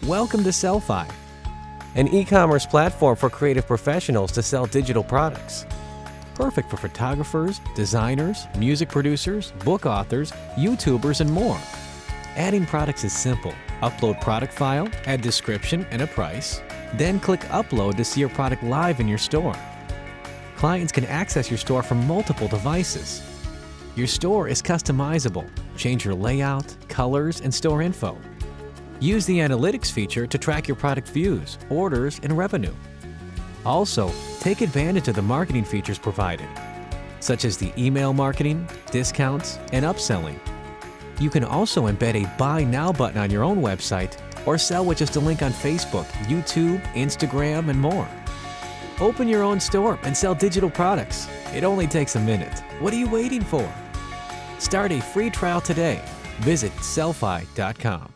Welcome to Sellfy, an e-commerce platform for creative professionals to sell digital products. Perfect for photographers, designers, music producers, book authors, YouTubers, and more. Adding products is simple. Upload product file, add description and a price, then click Upload to see your product live in your store. Clients can access your store from multiple devices. Your store is customizable. Change your layout, colors, and store info. Use the Analytics feature to track your product views, orders, and revenue. Also, take advantage of the marketing features provided, such as the email marketing, discounts, and upselling. You can also embed a Buy Now button on your own website or sell with just a link on Facebook, YouTube, Instagram, and more. Open your own store and sell digital products. It only takes a minute. What are you waiting for? Start a free trial today. Visit sellfy.com.